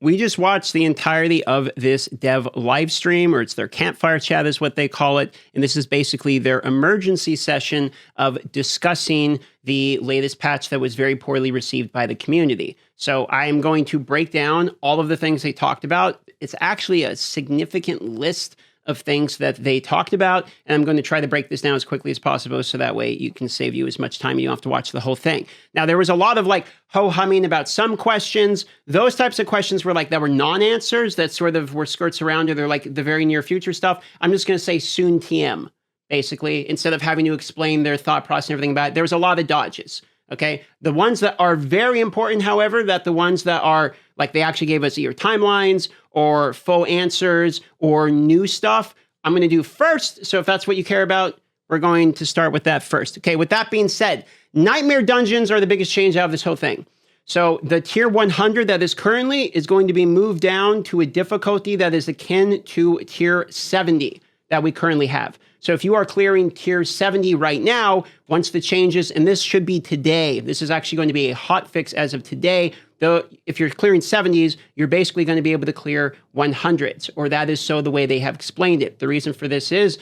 We just watched the entirety of this dev live stream, or it's their Campfire chat is what they call it. And this is basically their emergency session of discussing the latest patch that was very poorly received by the community. So I am going to break down all of the things they talked about. It's actually a significant list of things that they talked about, and I'm going to try to break this down as quickly as possible so that way you can save you as much time and you don't have to watch the whole thing. Now, there was a lot of like ho-humming about some questions. Those types of questions were like, that were non-answers that sort of were skirts around, or they're like the very near future stuff. I'm just going to say soon TM, basically, instead of having to explain their thought process and everything about it. There was a lot of dodges. Okay. The ones that are very important, however, that the ones that are like they actually gave us either timelines or full answers or new stuff, I'm going to do first. So if that's what you care about, we're going to start with that first. Okay. With that being said, nightmare dungeons are the biggest change out of this whole thing. So the tier 100 that is currently is going to be moved down to a difficulty that is akin to tier 70 that we currently have. So if you are clearing tier 70 right now, once the changes, and this should be today, this is actually going to be a hot fix as of today, though if you're clearing 70s, you're basically going to be able to clear 100s, or that is so the way they have explained it. The reason for this is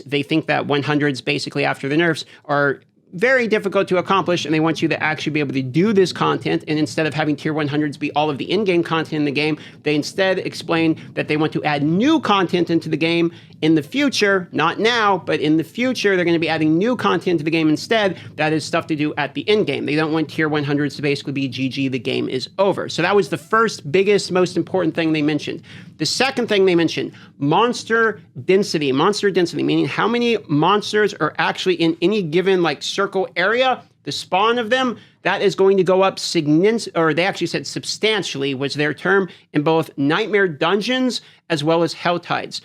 they think that 100s basically after the nerfs are very difficult to accomplish, and they want you to actually be able to do this content. And instead of having tier 100s be all of the in-game content in the game, they instead explain that they want to add new content into the game in the future, not now, but in the future, they're going to be adding new content to the game instead. That is stuff to do at the end game. They don't want tier 100s to basically be GG, the game is over. So that was the first, biggest, most important thing they mentioned. The second thing they mentioned, monster density, meaning how many monsters are actually in any given like circle area, the spawn of them, that is going to go up or they actually said substantially was their term, in both nightmare dungeons as well as hell tides.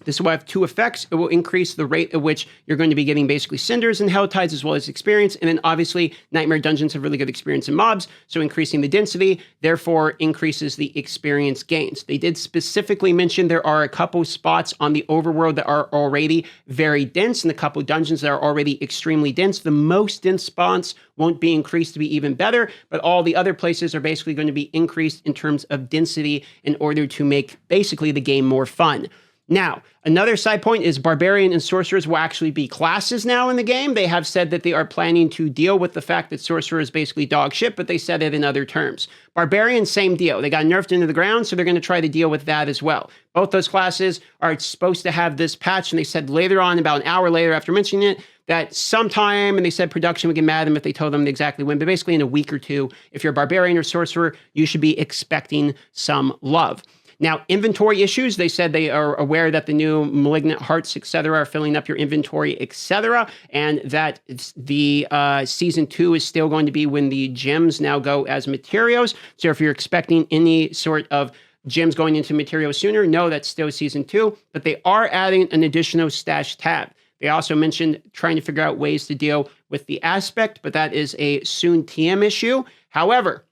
This will have two effects. It will increase the rate at which you're going to be getting basically cinders and hell tides as well as experience. And then obviously nightmare dungeons have really good experience in mobs. So increasing the density, therefore increases the experience gains. They did specifically mention there are a couple spots on the overworld that are already very dense and a couple dungeons that are already extremely dense. The most dense spots won't be increased to be even better, but all the other places are basically going to be increased in terms of density in order to make basically the game more fun. Now, another side point is Barbarian and Sorcerers will actually be classes now in the game. They have said that they are planning to deal with the fact that Sorcerer is basically dog shit, but they said it in other terms. Barbarian, same deal. They got nerfed into the ground, so they're going to try to deal with that as well. Both those classes are supposed to have this patch, and they said later on, about an hour later after mentioning it, that sometime, and they said production would get mad at them if they told them exactly when, but basically in a week or two, if you're a Barbarian or Sorcerer, you should be expecting some love. Now, inventory issues, they said they are aware that the new malignant hearts, etc., are filling up your inventory, etc., and that the season 2 is still going to be when the gems now go as materials. So if you're expecting any sort of gems going into materials sooner, no, that's still season 2, but they are adding an additional stash tab. They also mentioned trying to figure out ways to deal with the aspect, but that is a soon TM issue. However,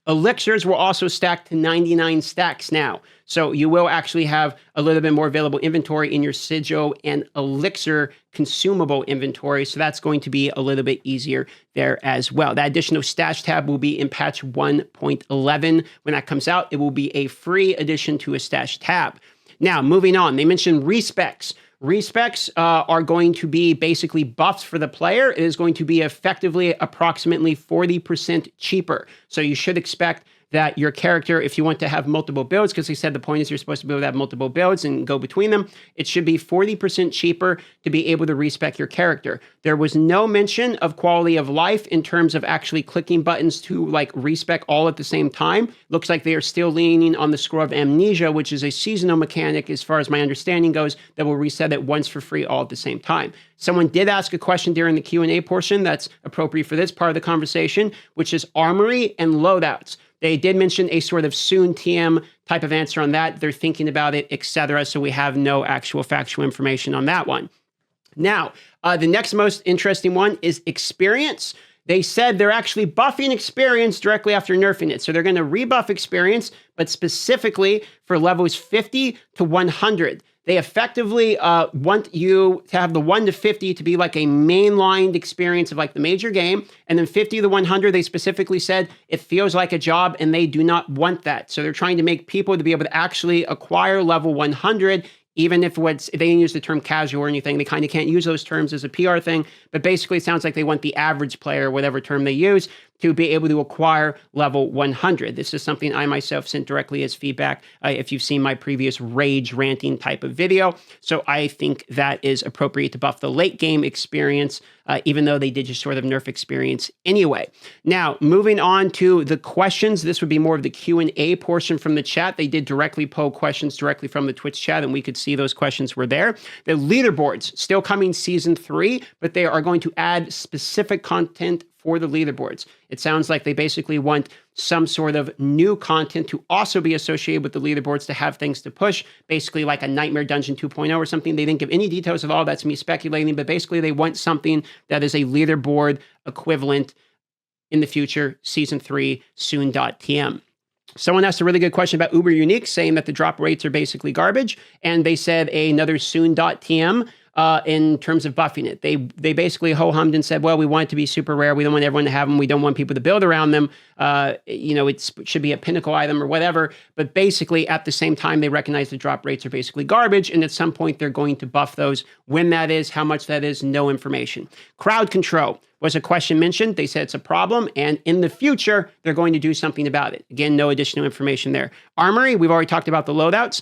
elixirs will also stack to 99 stacks now. So you will actually have a little bit more available inventory in your sigil and elixir consumable inventory. So that's going to be a little bit easier there as well. That additional stash tab will be in patch 1.11. When that comes out, it will be a free addition to a stash tab. Now, moving on, they mentioned respecs. Respecs are going to be basically buffs for the player. It is going to be effectively approximately 40% cheaper. So you should expect that your character, if you want to have multiple builds, because they said the point is you're supposed to be able to have multiple builds and go between them, it should be 40% cheaper to be able to respec your character. There was no mention of quality of life in terms of actually clicking buttons to like respec all at the same time. Looks like they are still leaning on the Scroll of Amnesia, which is a seasonal mechanic, as far as my understanding goes, that will reset it once for free all at the same time. Someone did ask a question during the Q&A portion that's appropriate for this part of the conversation, which is armory and loadouts. They did mention a sort of soon TM type of answer on that. They're thinking about it, etc. So we have no actual factual information on that one. Now, the next most interesting one is experience. They said they're actually buffing experience directly after nerfing it. So they're going to rebuff experience, but specifically for levels 50 to 100. They effectively want you to have the 1 to 50 to be like a mainlined experience of like the major game. And then 50 to 100, they specifically said it feels like a job and they do not want that. So they're trying to make people to be able to actually acquire level 100, even if they didn't use the term casual or anything. They kind of can't use those terms as a PR thing. But basically, it sounds like they want the average player, whatever term they use, to be able to acquire level 100. This is something I myself sent directly as feedback if you've seen my previous rage ranting type of video. So I think that is appropriate to buff the late game experience, even though they did just sort of nerf experience anyway. Now, moving on to the questions. This would be more of the Q&A portion from the chat. They did directly poll questions directly from the Twitch chat, and we could see those questions were there. The leaderboards still coming season 3, but they are going to add specific content for the leaderboards. It sounds like they basically want some sort of new content to also be associated with the leaderboards to have things to push, basically like a Nightmare Dungeon 2.0 or something. They didn't give any details at all. That's me speculating, but basically they want something that is a leaderboard equivalent in the future, season 3, soon.tm. Someone asked a really good question about Uber Unique, saying that the drop rates are basically garbage, and they said another soon.tm in terms of buffing it. They basically ho-hummed and said, well, we want it to be super rare. We don't want everyone to have them. We don't want people to build around them. It should be a pinnacle item or whatever. But basically, at the same time, they recognize the drop rates are basically garbage. And at some point, they're going to buff those. When that is, how much that is, no information. Crowd control was a question mentioned. They said it's a problem, and in the future, they're going to do something about it. Again, no additional information there. Armory, we've already talked about the loadouts.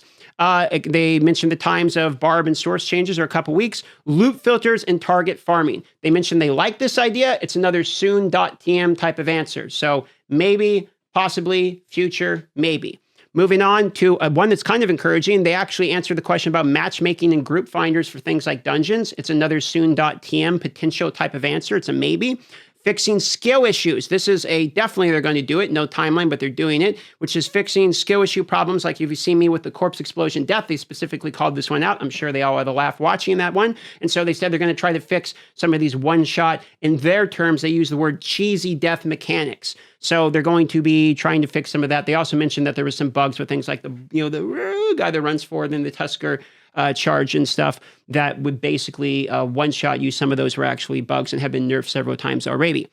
They mentioned the times of barb and source changes are a couple weeks. Loot filters and target farming. They mentioned they like this idea. It's another soon.tm type of answer. So maybe, possibly, future, maybe. Moving on to one that's kind of encouraging. They actually answered the question about matchmaking and group finders for things like dungeons. It's another soon.tm potential type of answer. It's a maybe. Fixing skill issues. This is definitely they're going to do it. No timeline, but they're doing it, which is fixing skill issue problems. Like if you see me with the corpse explosion death, they specifically called this one out. I'm sure they all had a laugh watching that one. And so they said they're going to try to fix some of these one-shot, in their terms, they use the word cheesy death mechanics. So they're going to be trying to fix some of that. They also mentioned that there was some bugs with things like the guy that runs forward and the Tusker charge and stuff that would basically one-shot you. Some of those were actually bugs and have been nerfed several times already.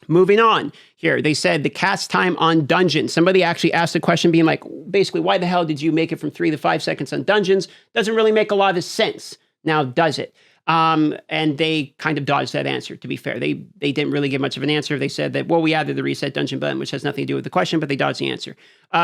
Moving on here, they said the cast time on dungeons. Somebody actually asked a question being like, basically, why the hell did you make it from 3 to 5 seconds on dungeons? Doesn't really make a lot of sense. Now, does it? And they kind of dodged that answer, to be fair. They didn't really give much of an answer. They said that, well, we added the reset dungeon button, which has nothing to do with the question, but they dodged the answer.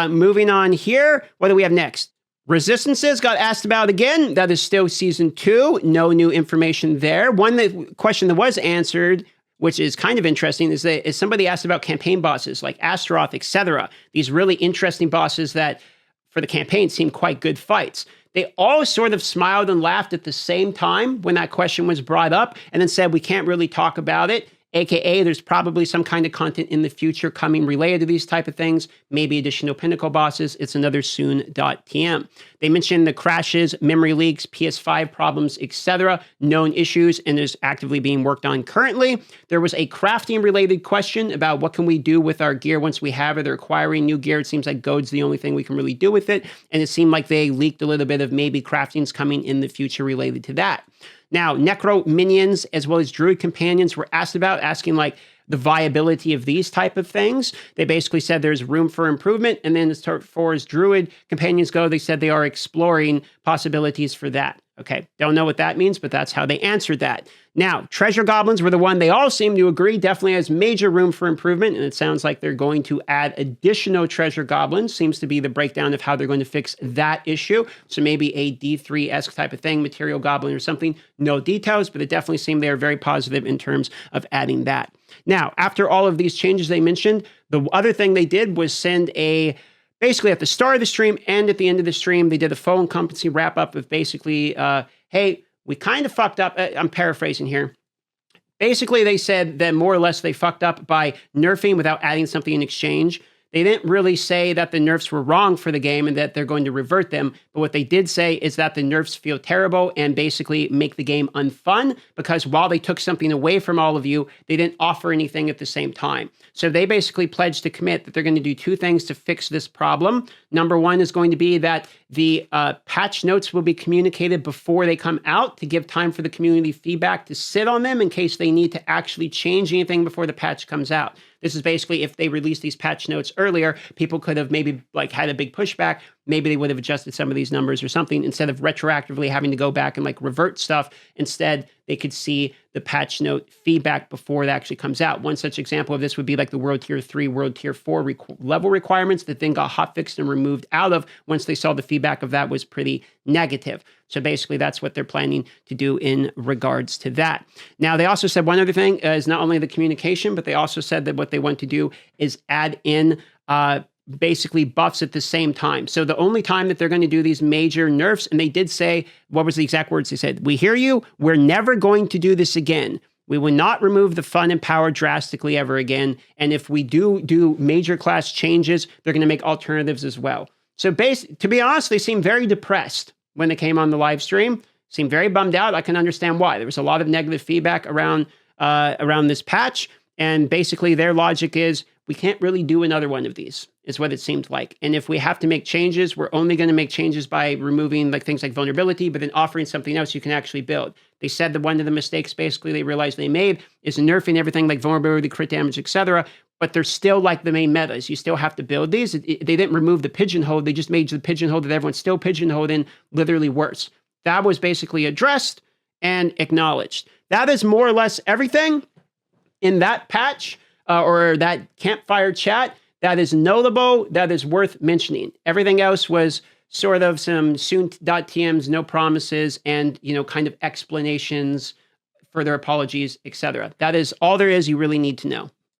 Moving on here, what do we have next? Resistances got asked about again. That is still season 2. No new information there. One question that was answered, which is kind of interesting, is somebody asked about campaign bosses like Astaroth, etc. These really interesting bosses that, for the campaign, seem quite good fights. They all sort of smiled and laughed at the same time when that question was brought up, and then said, we can't really talk about it. AKA, there's probably some kind of content in the future coming related to these type of things, maybe additional pinnacle bosses. It's another soon.tm. They mentioned the crashes, memory leaks, PS5 problems, etc., known issues, and is actively being worked on currently. There was a crafting related question about what can we do with our gear once we have it or acquiring new gear. It seems like gold's the only thing we can really do with it. And it seemed like they leaked a little bit of maybe crafting's coming in the future related to that. Now, Necro minions as well as Druid companions were asked about, asking like the viability of these type of things. They basically said there's room for improvement. And then as far as Druid companions go, they said they are exploring possibilities for that. Okay, don't know what that means, but that's how they answered that. Now, treasure goblins were the one they all seem to agree definitely has major room for improvement, and it sounds like they're going to add additional treasure goblins. Seems to be the breakdown of how they're going to fix that issue. So maybe a D3-esque type of thing, material goblin or something. No details, but it definitely seemed they are very positive in terms of adding that. Now, after all of these changes they mentioned, the other thing they did was send basically at the start of the stream and at the end of the stream, they did a full encompassing wrap up of basically, hey, we kind of fucked up. I'm paraphrasing here. Basically, they said that more or less they fucked up by nerfing without adding something in exchange. They didn't really say that the nerfs were wrong for the game and that they're going to revert them. But what they did say is that the nerfs feel terrible and basically make the game unfun, because while they took something away from all of you, they didn't offer anything at the same time. So they basically pledged to commit that they're going to do two things to fix this problem. Number one is going to be that the patch notes will be communicated before they come out to give time for the community feedback to sit on them in case they need to actually change anything before the patch comes out. This is basically, if they released these patch notes earlier, people could have maybe like had a big pushback. Maybe they would have adjusted some of these numbers or something instead of retroactively having to go back and like revert stuff. Instead, they could see the patch note feedback before it actually comes out. One such example of this would be like the World Tier 3, World Tier 4 level requirements that then got hotfixed and removed out of once they saw the feedback of that was pretty negative. So basically, that's what they're planning to do in regards to that. Now, they also said one other thing is not only the communication, but they also said that what they want to do is add in basically buffs at the same time. So the only time that they're going to do these major nerfs, and they did say, what was the exact words they said? We hear you. We're never going to do this again. We will not remove the fun and power drastically ever again. And if we do major class changes, they're going to make alternatives as well. So to be honest, they seem very depressed when they came on the live stream. Seemed very bummed out. I can understand why. There was a lot of negative feedback around this patch. And basically their logic is, we can't really do another one of these, is what it seemed like. And if we have to make changes, we're only going to make changes by removing like things like vulnerability, but then offering something else you can actually build. They said that one of the mistakes basically they realized they made is nerfing everything like vulnerability, crit damage, etc. But they're still like the main metas. You still have to build these. They didn't remove the pigeonhole. They just made the pigeonhole that everyone's still pigeonholed in literally worse. That was basically addressed and acknowledged. That is more or less everything in that patch. Or that Campfire chat that is notable, that is worth mentioning. Everything else was sort of some soon.tms, no promises, and, kind of explanations, further apologies, etc. That is all there is you really need to know.